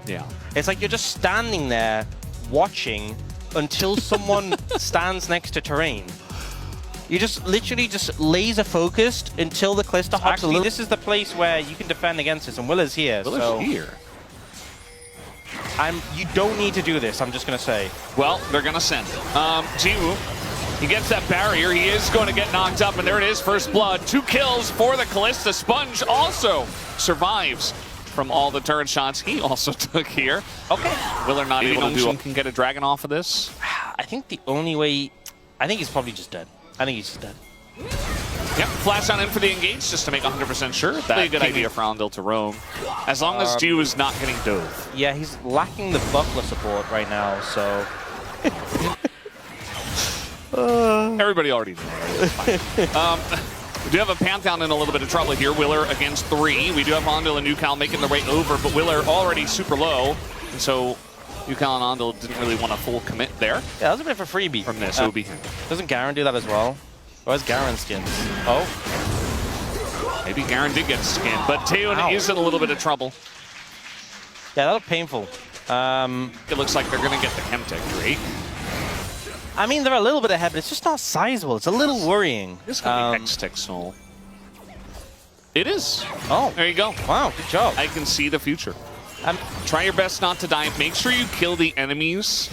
Yeah. It's like you're just standing there watching until someone stands next to terrain. You just literally just laser focused until the Callisto hops a little. This is the place where you can defend against this, and Willer's here. Willer's here. You don't need to do this, I'm just going to say. Well, they're going to send it. Jiwoo, he gets that barrier. He is going to get knocked up, and there it is, first blood. 2 kills for the Callisto. Sponge also survives from all the turret shots he also took here. Okay. Willer not able to do it. Can get a dragon off of this. I think the only way... I think he's probably just dead. I think he's just dead. Yep, flash on in for the engage just to make 100% sure. That's a good idea for Andil to roam. As long as Jiwoo is not getting dove. Yeah, he's lacking the buckler support right now, so... Everybody already knows. We do have a Pantheon in a little bit of trouble here. Willer against 3. We do have Andil and Newcal making their way over, but Willer already super low. And so Newcal and Andil didn't really want a full commit there. Yeah, that was a bit of a freebie. From this, it would be him. Doesn't Garen do that as well? Where's Garen's skins? Oh. Maybe Garen did get skinned, but Taeyeon is in a little bit of trouble. Yeah, that looked painful. It looks like they're going to get the Chemtech Drake. I mean, they're a little bit ahead, but it's just not sizable. It's a little worrying. It's going to be Hextech Soul. It is. Oh. There you go. Wow, good job. I can see the future. Try your best not to die. Make sure you kill the enemies,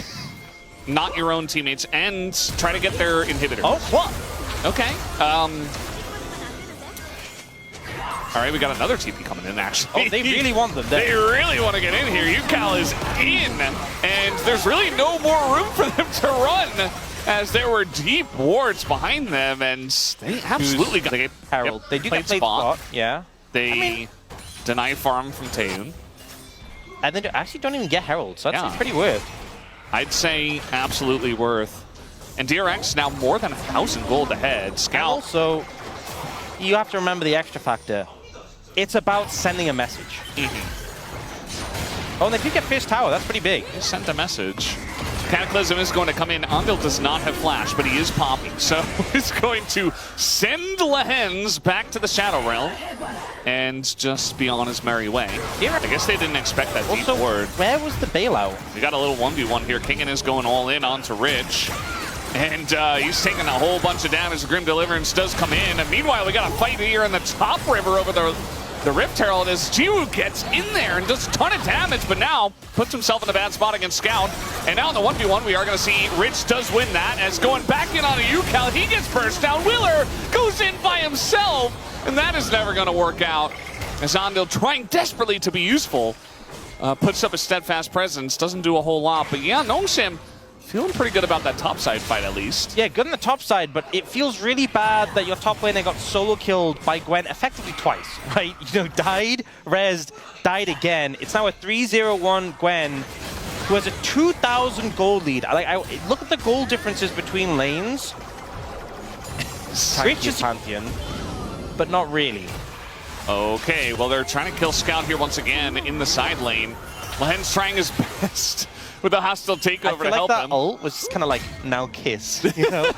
not your own teammates, and try to get their inhibitor. Oh, what? Okay. All right, we got another TP coming in, actually. Oh, they really want them. They really want to get in here. Newcal is in, and there's really no more room for them to run, as there were deep wards behind them, and they absolutely got it. Herald. They do get played spot. Yeah. They deny farm from Taeyeon. And they actually don't even get Herald, so that's pretty worth. I'd say absolutely worth. And DRX now more than 1,000 gold ahead. Scout. And also, you have to remember the extra factor. It's about sending a message. Oh, and they do get Fierce Tower. That's pretty big. They sent a message. Cataclysm is going to come in. Andil does not have flash, but he is popping. So he's going to send Lehens back to the Shadow Realm and just be on his merry way. I guess they didn't expect that deep ward. Where was the bailout? We got a little 1v1 here. Kingen is going all in onto Rich. And he's taking a whole bunch of damage. The Grim Deliverance does come in. And meanwhile, we got a fight here in the top river over the Rift Herald as Jiwoo gets in there and does a ton of damage, but now puts himself in a bad spot against Scout. And now in the 1v1, we are going to see Rich does win that, as going back in on a Newcal, he gets burst down. Willer goes in by himself, and that is never going to work out. As Andil, trying desperately to be useful, puts up a steadfast presence, doesn't do a whole lot. But yeah, Nongshim feeling pretty good about that top side fight, at least. Yeah, good on the top side, but it feels really bad that your top laner got solo killed by Gwen effectively twice, right? You know, died, rezzed, died again. It's now a 3-0-1 Gwen who has a 2,000 gold lead. Look at the gold differences between lanes. Rich is Pantheon, but not really. Okay, well, they're trying to kill Scout here once again in the side lane. Lehen's trying his best with a hostile takeover to help him. That ult was just kind of like, now kiss, you know?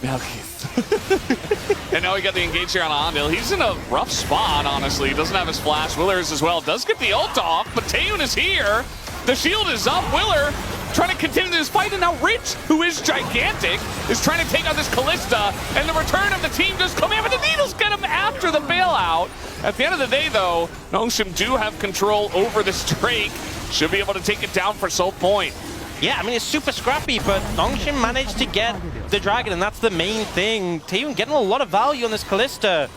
Now kiss. And now we got the engage here on Andil. He's in a rough spot, honestly. He doesn't have his flash. Willer's as well. Does get the ult off, but Taeyeon is here. The shield is up. Willer trying to continue this fight, and now Rich, who is gigantic, is trying to take out this Callista, and the return of the team does come in, but the Needles get him after the bailout. At the end of the day, though, Nongshim do have control over this Drake. Should be able to take it down for Soul Point. Yeah, I mean, it's super scrappy, but Nongshim managed to get the dragon, and that's the main thing. Taeyeon getting a lot of value on this Callista.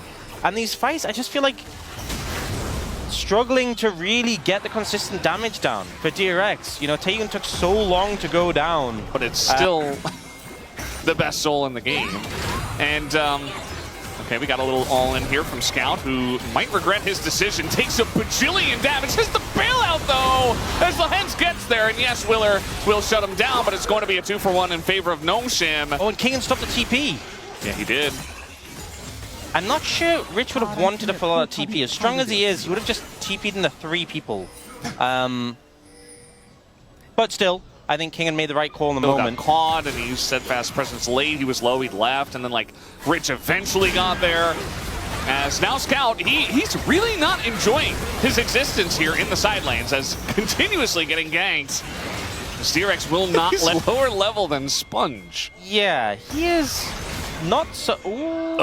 And these fights, I just feel like struggling to really get the consistent damage down for DRX. You know, Taeyeon took so long to go down. But it's still the best soul in the game. And, okay, we got a little all-in here from Scout, who might regret his decision. Takes a bajillion damage. Just the bailout, though, as Lehens gets there. And yes, Willer will shut him down, but it's going to be a 2-for-1 in favor of Nongshim. Oh, and Kingen stopped the TP. Yeah, he did. I'm not sure Rich would have wanted to pull out a TP. As strong as he is, he would have just TP'd into 3 people. But still, I think Kingen made the right call in the moment. Got caught, and he used steadfast presence late. He was low, he left, and then like Rich eventually got there. As now Scout, he's really not enjoying his existence here in the side lanes as continuously getting ganked. This DRX will not let lower level than Sponge. Yeah, he is not so. Ooh.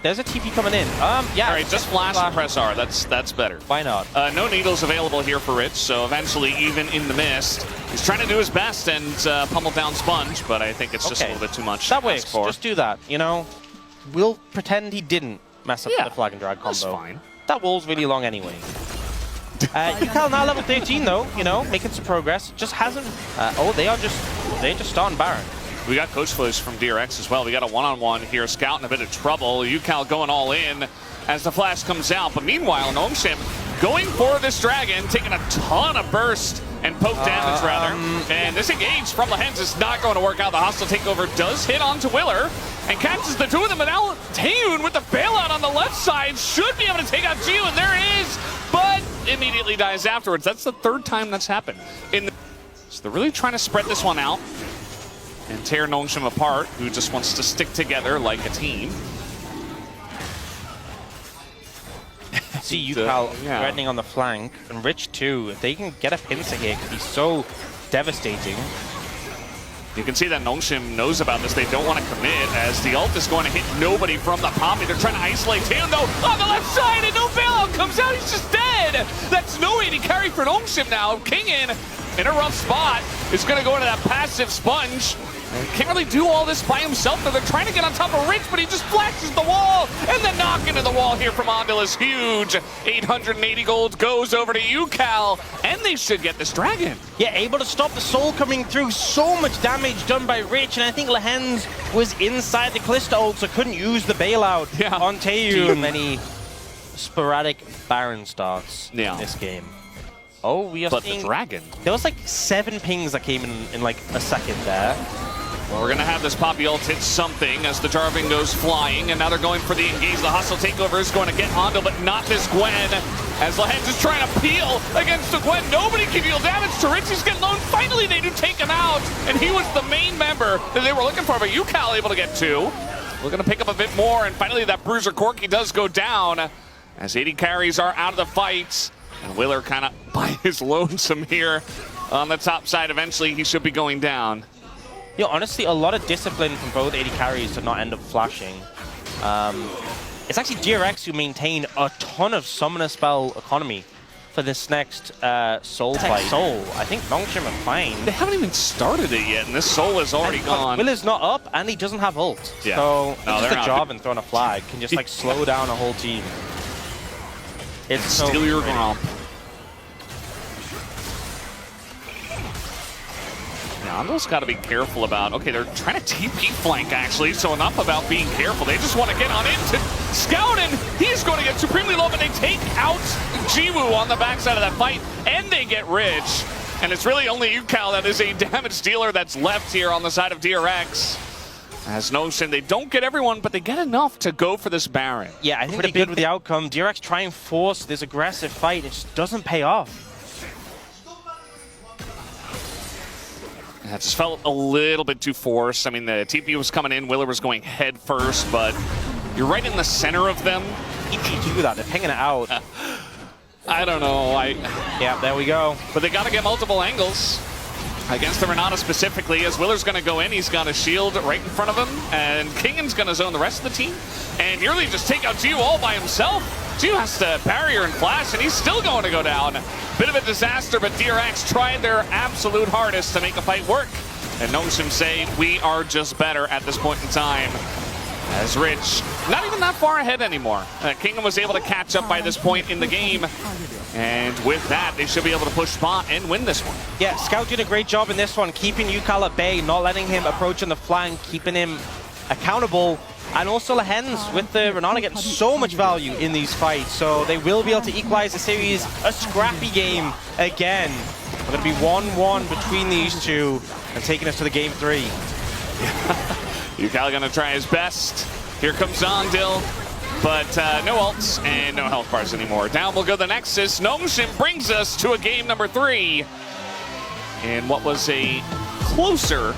There's a TP coming in. Yeah. All right, just flash and press R. That's better. Why not? No needles available here for Rich, so eventually, even in the mist, he's trying to do his best and pummel down Sponge, but I think it's just a little bit too much. That works. Just do that. You know, we'll pretend he didn't mess up the flag and drag combo. That's fine. That wall's really long anyway. Yukal now level 13 though, you know, making some progress. Just hasn't. They're just starting Baron. We got Coach Flish from DRX as well. We got a one-on-one here. Scout in a bit of trouble. Yukal going all in as the flash comes out. But meanwhile, Nomshim going for this dragon, taking a ton of burst and poke damage rather. And this engage from Lehens is not going to work out. The hostile takeover does hit onto Willer and catches the two of them. And now Taeyun with the bailout on the left side should be able to take out Gio, and there it is, but immediately dies afterwards. That's the third time that's happened. So they're really trying to spread this one out and tear Nomshim apart, who just wants to stick together like a team. See Yukal threatening on the flank, and Rich too. If they can get a pincer here, it could be so devastating. You can see that Nomshim knows about this. They don't want to commit, as the ult is going to hit nobody from the Poppy. They're trying to isolate Taeyun though on the left side, and no bailout comes out. He's just dead. That's no AD carry for Nomshim now. Kingin in a rough spot is going to go into that passive Sponge. Can't really do all this by himself, though. They're trying to get on top of Rich, but he just flashes the wall. And the knock into the wall here from Ondil is huge. 880 gold goes over to Yukal, and they should get this dragon. Yeah, able to stop the soul coming through. So much damage done by Rich, and I think Lehens was inside the Callisto ult, so couldn't use the bailout on Taeyun. Too many sporadic Baron starts in this game. Oh, we are seeing the dragon. There was like 7 pings that came in like a second there. Well, we're going to have this Poppy ult hit something as the Jarvan goes flying, and now they're going for the engage. The hostile takeover is going to get Ondil, but not this Gwen, as Lehens is trying to peel against the Gwen. Nobody can deal damage to Rich. He's getting low. Finally, they do take him out, and he was the main member that they were looking for, but Yukal able to get 2. We're going to pick up a bit more, and finally that Bruiser Corki does go down, as 80 carries are out of the fight. And Willer kind of by his lonesome here on the top side. Eventually, he should be going down. Yeah, honestly, a lot of discipline from both 80 carries to not end up flashing. It's actually DRX who maintain a ton of summoner spell economy for this next Soul fight. Soul, I think Nomshim are fine. They haven't even started it yet, and this Soul is already gone. Willer's not up, and he doesn't have ult. Yeah. So just a job and throwing a flag can just like slow down a whole team. It's steal your Gromp. Now, Ondil's got to be careful about. Okay, they're trying to TP flank actually, so enough about being careful. They just want to get on into Scout, and he's going to get supremely low, but they take out Jiwoo on the backside of that fight, and they get Rich. And it's really only Yukal that is a damage dealer that's left here on the side of DRX. As Nomshim, they don't get everyone, but they get enough to go for this Baron. Yeah, I think pretty good with the outcome. DRX try and force this aggressive fight. It just doesn't pay off. That just felt a little bit too forced. I mean, the TP was coming in, Willer was going head first, but you're right in the center of them. You do that, they're pinging it out. I don't know. Yeah, there we go. But they got to get multiple angles against the Renata specifically, as Willer's going to go in. He's got a shield right in front of him, and Kingan's going to zone the rest of the team and nearly just take out Gio all by himself. Gio has to barrier and flash, and he's still going to go down. Bit of a disaster, but DRX tried their absolute hardest to make a fight work. And Nomshim say, we are just better at this point in time. As Rich, not even that far ahead anymore. Kingan was able to catch up by this point in the game. And with that, they should be able to push spot and win this one. Yeah, Scout did a great job in this one, keeping Yukal at bay, not letting him approach on the flank, keeping him accountable. And also Lehens with the Renata getting so much value in these fights, so they will be able to equalize the series. A scrappy game again. We're going to be 1-1 between these two and taking us to the game 3. Yukal gonna try his best. Here comes Ondil, but no ults and no health bars anymore. Down will go the Nexus. Nomshim brings us to a game number 3 in what was a closer